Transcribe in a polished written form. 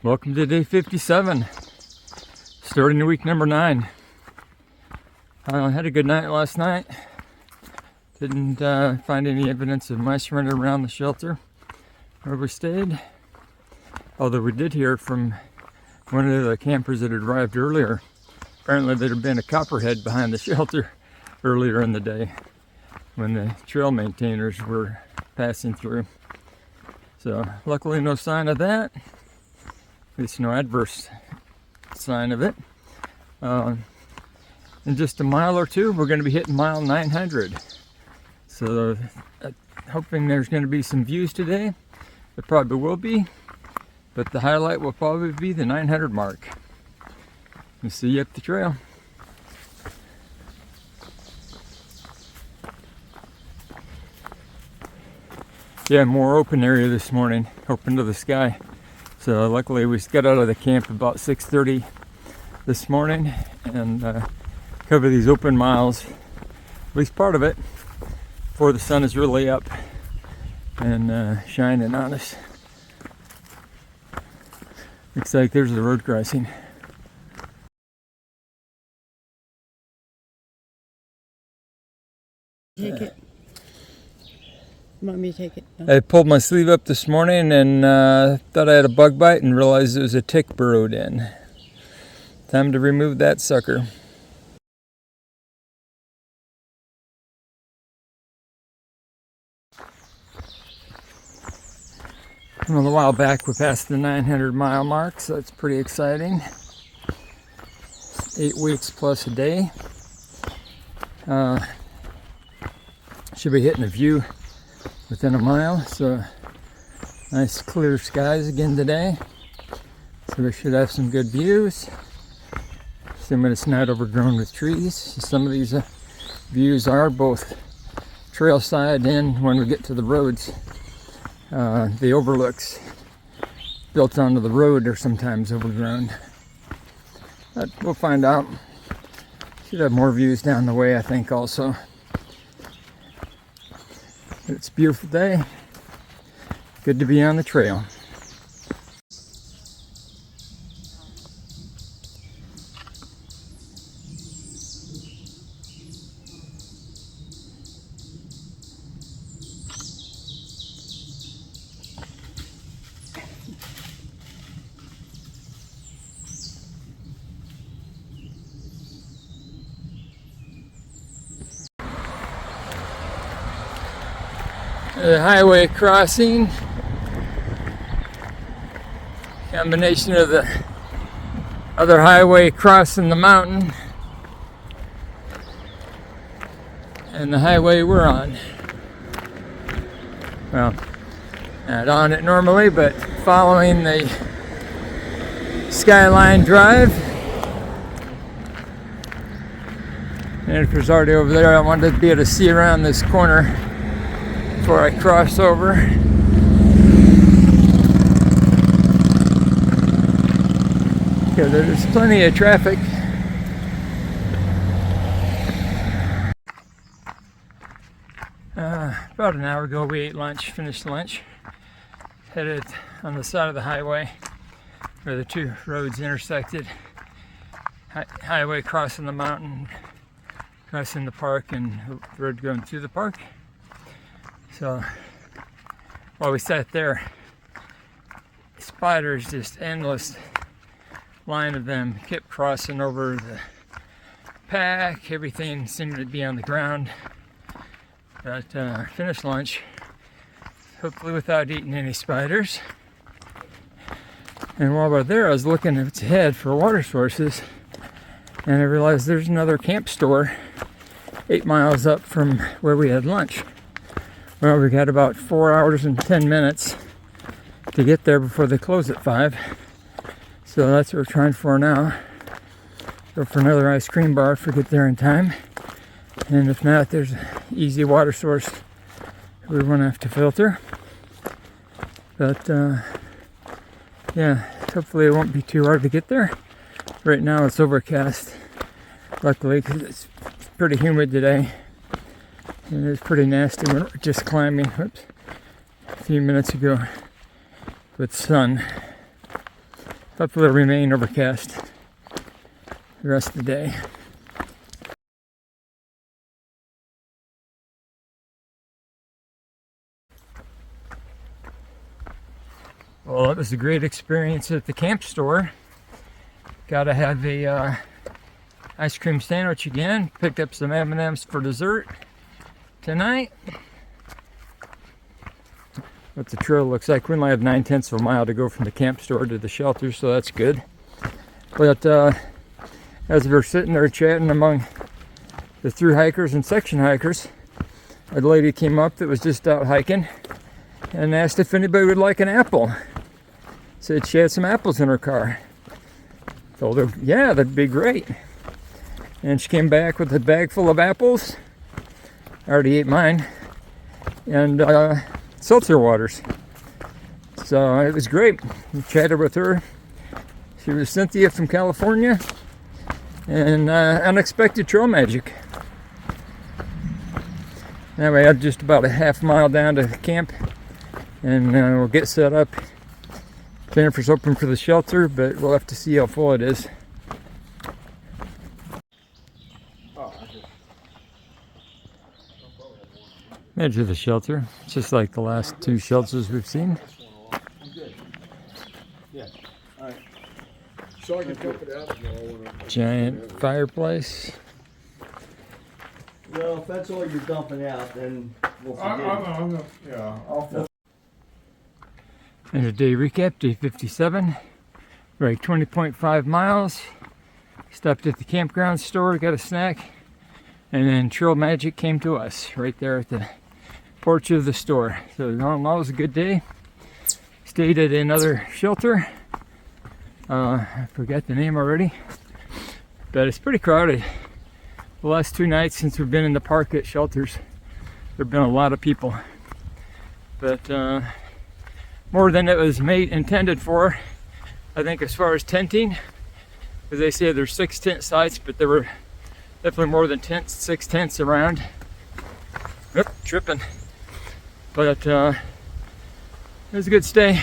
Welcome to day 57, starting the week number 9. I had a good night last night. Didn't find any evidence of mice running around the shelter where we stayed. Although we did hear from one of the campers that had arrived earlier. Apparently there had been a copperhead behind the shelter earlier in the day when the trail maintainers were passing through. So luckily no sign of that. At least no adverse sign of it. In just a mile or two, we're going to be hitting mile 900. So hoping there's going to be some views today. There probably will be. But the highlight will probably be the 900 mark. We'll see you up the trail. Yeah, more open area this morning. Open to the sky. So luckily we got out of the camp about 6:30 this morning and cover these open miles, at least part of it, before the sun is really up and shining on us. Looks like there's the road crossing. Take it. You want me to take it? I pulled my sleeve up this morning and thought I had a bug bite and realized it was a tick burrowed in. Time to remove that sucker. A little while back we passed the 900 mile mark, so that's pretty exciting. 8 weeks plus a day. Should be hitting a view within a mile, so nice clear skies again today. So we should have some good views. Assuming it's not overgrown with trees. Some of these views are both trail side and when we get to the roads. The overlooks built onto the road are sometimes overgrown. But we'll find out. Should have more views down the way, I think, also. It's a beautiful day. Good to be on the trail. The highway crossing, combination of the other highway crossing the mountain and the highway we're on. Well, not on it normally, but following the Skyline Drive. And if it's already over there, I wanted to be able to see around this corner before I cross over. Yeah, there's plenty of traffic. About an hour ago we ate lunch, finished lunch. Headed on the side of the highway where the two roads intersected. Highway crossing the mountain, crossing the park, and the road going through the park. So while we sat there, spiders, just endless line of them, kept crossing over the pack. Everything seemed to be on the ground. But finished lunch, hopefully without eating any spiders. And while we're there, I was looking ahead for water sources, and I realized there's another camp store 8 miles up from where we had lunch. Well, we got about 4 hours and 10 minutes to get there before they close at 5. So that's what we're trying for now. Go for another ice cream bar if we get there in time. And if not, there's an easy water source we won't have to filter. But yeah, hopefully it won't be too hard to get there. Right now it's overcast, luckily, because it's pretty humid today. And it's pretty nasty. We're just climbing a few minutes ago with sun. Hopefully it'll remain overcast the rest of the day. Well, it was a great experience at the camp store. Gotta have a ice cream sandwich again. Picked up some M&Ms for dessert tonight. What the trail looks like. We only have 9/10 of a mile to go from the camp store to the shelter, so that's good. But as we were sitting there chatting among the through hikers and section hikers, a lady came up that was just out hiking and asked if anybody would like an apple. Said she had some apples in her car. Told her, yeah, that'd be great. And she came back with a bag full of apples. I already ate mine. And seltzer waters. So it was great. We chatted with her. She was Cynthia from California. And unexpected trail magic. Now we have just about a half mile down to camp. And we'll get set up. Jennifer's open for the shelter, but we'll have to see how full it is. Edge of the shelter, just like the last two shelters we've seen. Yeah. All right. So I can dump it out. Giant fireplace. Well, if that's all you're dumping out, then we'll forget it. And a day recap, day 57. Right, 20.5 miles. Stopped at the campground store, got a snack. And then Trail Magic came to us right there at the porch of the store. So all in all, it was a good day. Stayed at another shelter. I forgot the name already. But it's pretty crowded. The last 2 nights since we've been in the park at shelters, there have been a lot of people. But more than it was intended for, I think, as far as tenting. Because they say there's 6 tent sites, but there were definitely more than 6 tents around. Oop, tripping. But it was a good stay.